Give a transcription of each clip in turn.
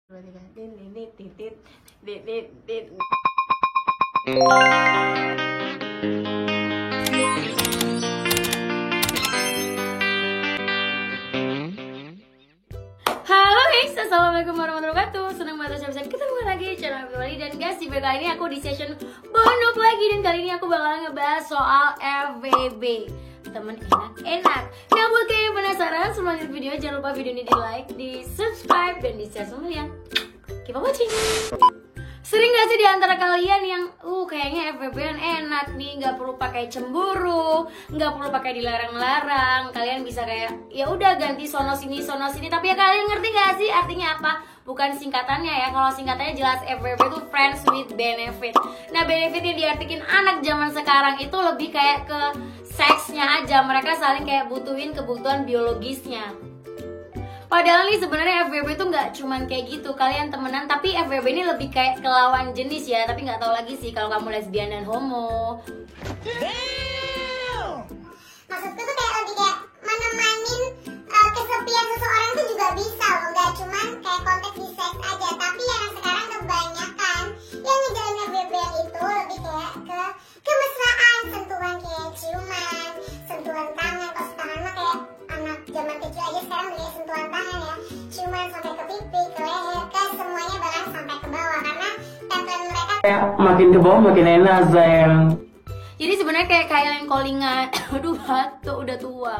Halo guys, assalamualaikum warahmatullahi wabarakatuh. Senang banget bisa ketemu lagi di channel kembali. Dan guys, di video kali ini aku di session bonus lagi. Dan kali ini aku bakalan ngebahas soal FWB, temen enak-enak. Nah, buat kalian yang penasaran sebelum lanjut video, jangan lupa video ini di like, di subscribe, dan di share sama kalian. Keep on watching. Sering gak sih diantara kalian yang kayaknya FWB-an enak nih, nggak perlu pakai cemburu, nggak perlu pakai dilarang-larang, kalian bisa kayak ya udah ganti sono sini, tapi ya kalian ngerti gak sih artinya apa? Bukan singkatannya ya, kalau singkatannya jelas FWB itu friends with benefit. Nah, benefit yang diartikan anak zaman sekarang itu lebih kayak ke seksnya aja, mereka saling kayak butuhin kebutuhan biologisnya. Padahal nih sebenarnya FWB tuh nggak cuman kayak gitu, kalian temenan, tapi FWB ini lebih kayak ke lawan jenis ya. Tapi nggak tahu lagi sih kalau kamu lesbian dan homo. Damn! Maksudku tuh kayak lebih kayak menemanin kesepian seseorang tuh juga bisa loh, nggak cuman kayak konteks di seks aja. Tapi yang sekarang kebanyakan yang ngejalin FWB itu lebih kayak ke kemesraan, sentuhan kayak ciuman, sentuhan tangan. Kalau tangan mah kayak anak zaman kecil aja sekarang udah sentuhan tangan ya, ciuman sampai ke pipi, ke leher, ke semuanya bahkan sampai ke bawah, karena tempelan mereka makin ke bawah makin enak sayang. Jadi sebenarnya kayak kalian callingan, aduh batuk udah tua.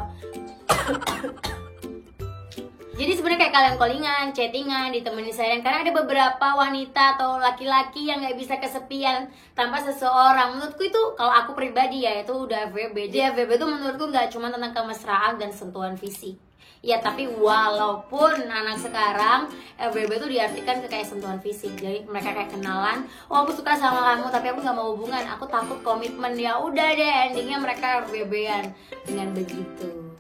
Jadi sebenarnya kayak kalian callingan, chattingan, ditemenin sayang. Karena ada beberapa wanita atau laki-laki yang nggak bisa kesepian tanpa seseorang. Menurutku itu, kalau aku pribadi ya, itu udah FWB. Jadi FWB itu menurutku nggak cuma tentang kemesraan dan sentuhan fisik. Ya, tapi walaupun anak sekarang FWB itu diartikan ke kayak sentuhan fisik. Jadi mereka kayak kenalan, oh aku suka sama kamu tapi aku nggak mau hubungan, aku takut komitmen. Ya udah deh, endingnya mereka FWB-an dengan begitu.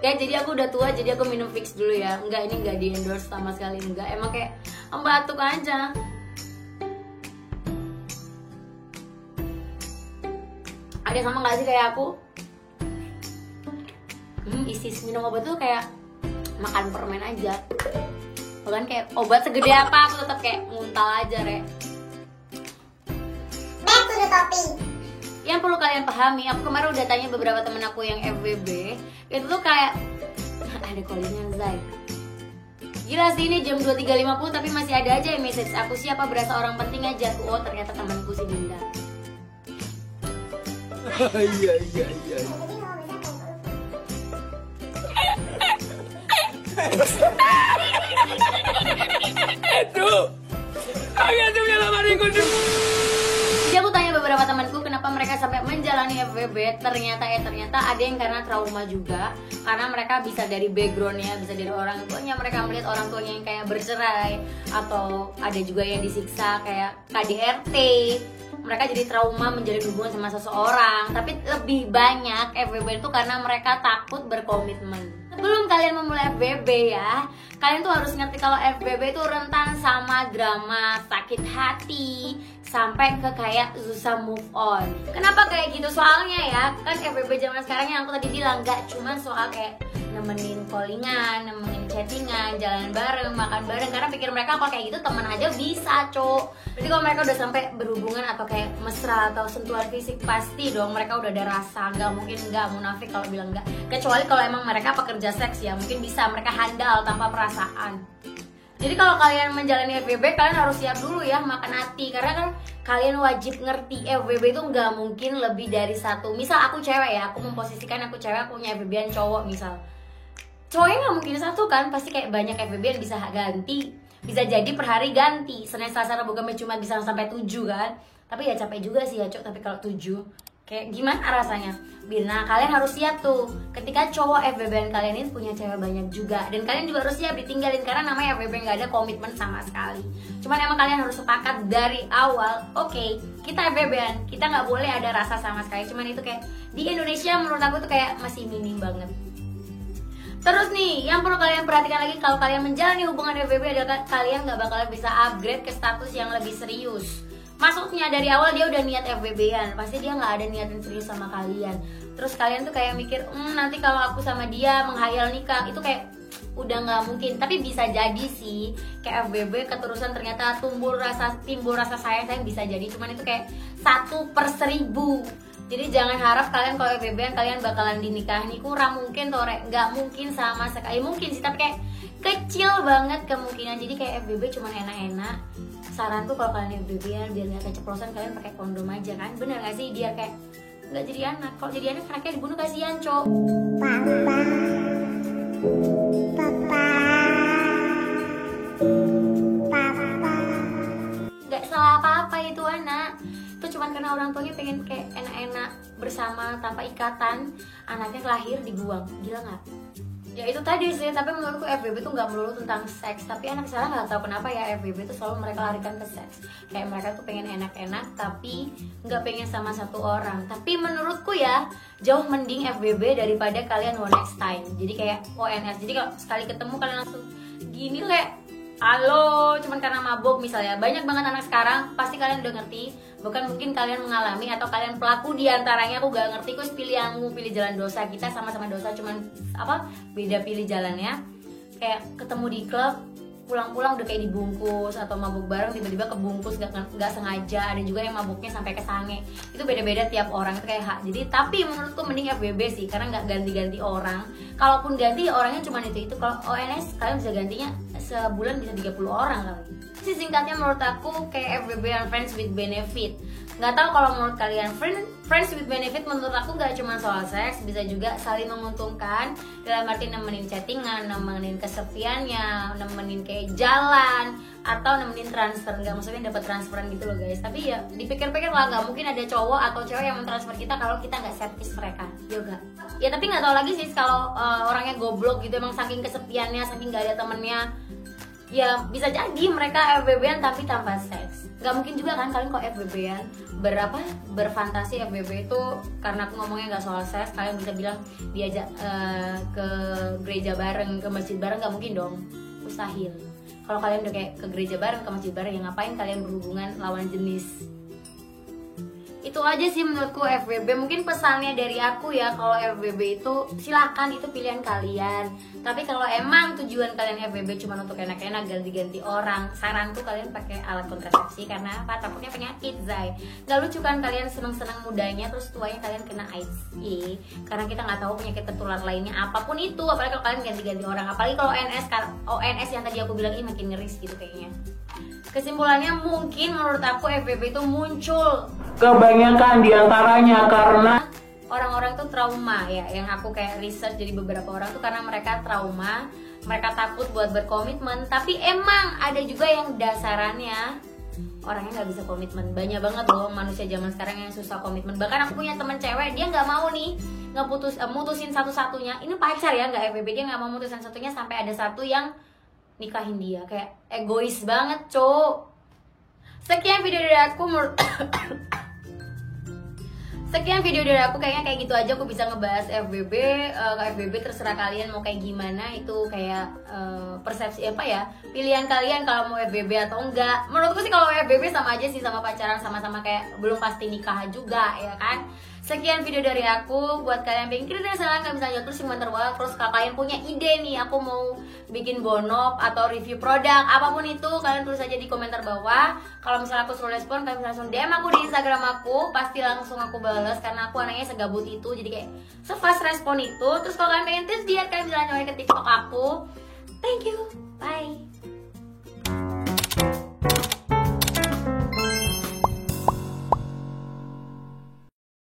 Ya, jadi aku udah tua, jadi aku minum fix dulu ya. Enggak, ini enggak di endorse sama sekali, enggak. Emang kayak batuk aja. Ada sama gak sih kayak aku? Isi minum obat tuh kayak makan permen aja. Bahkan kayak obat segede apa aku tetap kayak nguntal aja, Re. back to the topic. Yang perlu kalian pahami, aku kemarin udah tanya beberapa temen aku yang FWB, itu tuh kayak ada callingan Zai. Gila sih, ini jam 23.50 tapi masih ada aja yang message aku, siapa berasa orang penting aja. Oh, ternyata temanku si Dinda. Iya. Jadi kalau misalnya Aduh, agak punya lama nih. Jadi aku tanya beberapa temanku kenapa mereka sampai menjalani FWB. Ternyata ada yang karena trauma juga, karena mereka bisa dari backgroundnya, bisa dari orang tuanya, mereka melihat orang tuanya yang kayak bercerai, atau ada juga yang disiksa kayak KDRT. Mereka jadi trauma menjalin hubungan sama seseorang. Tapi lebih banyak FWB itu karena mereka takut berkomitmen. Sebelum kalian memulai FWB ya, kalian tuh harus ngerti kalau FWB itu rentan sama drama, sakit hati, sampai ke kayak susah move on. Kenapa kayak gitu? Soalnya ya, kan FWB zaman sekarang yang aku tadi bilang gak cuma soal kayak nemenin callingan, nemenin chattingan, jalan bareng, makan bareng. Karena pikir mereka kalau kayak gitu teman aja bisa, cok. Jadi kalau mereka udah sampai berhubungan atau kayak mesra atau sentuhan fisik, pasti dong mereka udah ada rasa. Gak mungkin gak munafik kalau bilang gak. Kecuali kalau emang mereka pekerja seks ya, mungkin bisa mereka handal tanpa perasaan. Jadi kalau kalian menjalani FWB, kalian harus siap dulu ya makan hati. Karena kan kalian wajib ngerti FWB itu nggak mungkin lebih dari satu. Misal aku cewek ya, aku memposisikan aku cewek, aku punya FWB-an cowok misal. Cowoknya nggak mungkin satu kan, pasti kayak banyak FWB-an bisa ganti. Bisa jadi per hari ganti, Senin, Selasa, Rabu, Kamis cuma bisa sampai 7 kan. Tapi ya capek juga sih ya cok, tapi kalau 7 kayak gimana rasanya? Nah, kalian harus siap tuh ketika cowok FWB-an kalian ini punya cewek banyak juga. Dan kalian juga harus siap ditinggalin, karena namanya FWB nggak ada komitmen sama sekali. Cuman emang kalian harus sepakat dari awal, oke, kita FWB-an, kita nggak boleh ada rasa sama sekali. Cuman itu kayak di Indonesia menurut aku tuh kayak masih minim banget. Terus nih, yang perlu kalian perhatikan lagi kalau kalian menjalani hubungan FWB adalah kalian nggak bakalan bisa upgrade ke status yang lebih serius. Maksudnya dari awal dia udah niat FWB-an, pasti dia nggak ada niatin serius sama kalian. terus kalian tuh kayak mikir nanti kalau aku sama dia menghayal nikah, itu kayak udah nggak mungkin. Tapi bisa jadi sih kayak FBB keterusan ternyata timbul rasa sayang bisa jadi, cuman itu kayak 1/1000. Jadi jangan harap kalian kalau FBB kalian bakalan dinikahin, kurang mungkin tuh, nggak mungkin sama sekali. Mungkin sih tapi kayak kecil banget kemungkinan. Jadi kayak FBB cuma enak-enak. Saranku kalau kalian FBB biar nggak keceplosan, kalian pakai kondom aja kan, bener nggak sih? Biar kayak nggak jadi anak. Kalau jadi anak anaknya dibunuh, kasihan cok. Nggak salah apa-apa itu anak. Itu cuman karena orang tuanya pengen kayak enak-enak bersama tanpa ikatan, anaknya lahir dibuang. Gila nggak? Ya itu tadi sih, tapi menurutku FBB tuh nggak melulu tentang seks. Tapi anak sekarang nggak tahu kenapa ya FBB tuh selalu mereka larikan ke seks. Kayak mereka tuh pengen enak-enak tapi nggak pengen sama satu orang. Tapi menurutku ya jauh mending FBB daripada kalian one next time. Jadi kayak ONS. Jadi kalau sekali ketemu kalian langsung gini kayak halo, cuman karena mabuk misalnya. Banyak banget anak sekarang, pasti kalian udah ngerti. Bukan mungkin kalian mengalami atau kalian pelaku diantaranya, aku gak ngerti. Kus pilihanmu, pilih jalan dosa. Kita sama-sama dosa, cuman beda pilih jalannya. Kayak ketemu di klub, pulang-pulang udah kayak dibungkus, atau mabuk bareng tiba-tiba kebungkus gak sengaja. Ada juga yang mabuknya sampai ke sange. Itu beda-beda tiap orang, itu kayak hak. Jadi tapi menurutku mending FBB sih, karena gak ganti-ganti orang. Kalaupun ganti orangnya cuma itu. Kalau ONS kalian bisa gantinya sebulan bisa 30 orang kali. Singkatnya menurut aku kayak FBB and friends with benefit. Nggak tahu kalau menurut kalian. Friends with benefit menurut aku nggak cuma soal seks, bisa juga saling menguntungkan dalam arti nemenin chattingan, nemenin kesepiannya, nemenin kayak jalan, atau nemenin transfer. Nggak maksudnya dapat transferan gitu loh guys. Tapi ya dipikir-pikir lah, nggak mungkin ada cowok atau cewek yang mentransfer kita kalau kita nggak servis mereka juga. Ya tapi nggak tahu lagi sih kalau orangnya goblok gitu, emang saking kesepiannya, saking nggak ada temennya. Ya bisa jadi mereka FBB-an tapi tanpa seks. Gak mungkin juga kan kalian kok FBB-an berfantasi FBB itu, karena aku ngomongnya gak soal seks. Kalian bisa bilang diajak ke gereja bareng, ke masjid bareng, gak mungkin dong, mustahil. Kalau kalian udah kayak ke gereja bareng, ke masjid bareng, ya ngapain kalian berhubungan lawan jenis? Itu aja sih menurutku FBB. Mungkin pesannya dari aku ya, kalau FBB itu silakan, itu pilihan kalian. Tapi kalau emang tujuan kalian FBB cuma untuk enak-enak ganti-ganti orang, saranku kalian pakai alat kontrasepsi. Karena apa? Takutnya penyakit, Zai. Gak lucu kan kalian senang-senang mudanya terus tuanya kalian kena AIDS. Karena kita nggak tahu penyakit tertular lainnya apapun itu, apalagi kalau kalian ganti-ganti orang. Apalagi kalau ONS yang tadi aku bilang ini makin ngeris gitu kayaknya. Kesimpulannya mungkin menurut aku FBB itu muncul Kebanyakan diantaranya karena orang-orang tuh trauma ya. Yang aku kayak research jadi beberapa orang tuh karena mereka trauma, mereka takut buat berkomitmen. Tapi emang ada juga yang dasarannya orangnya nggak bisa komitmen. Banyak banget loh manusia zaman sekarang yang susah komitmen. Bahkan aku punya temen cewek, dia nggak mau nih mutusin satu-satunya. Ini pacar ya, nggak FBB, dia nggak mau mutusin satunya sampai ada satu yang nikahin dia. Kayak egois banget, cowok. Sekian video dari aku. Sekian video dari aku, kayaknya kayak gitu aja aku bisa ngebahas FBB. FBB terserah kalian mau kayak gimana, itu kayak persepsi pilihan kalian kalau mau FBB atau enggak. Menurutku sih kalau FBB sama aja sih, sama pacaran, sama-sama kayak belum pasti nikah juga ya kan. Sekian video dari aku. Buat kalian yang pengen kritik salah nggak bisa jawab, terus komentar bawah. Terus kalau kalian punya ide nih, aku mau bikin bonop atau review produk apapun itu, kalian tulis aja di komentar bawah. Kalau misalnya aku suruh respon, kalian bisa langsung DM aku di Instagram aku, pasti langsung aku balas karena aku anaknya segabut itu, jadi kayak se-fast respon itu. Terus kalau kalian pengen tes diet, kalian bisa lanjut ke TikTok aku.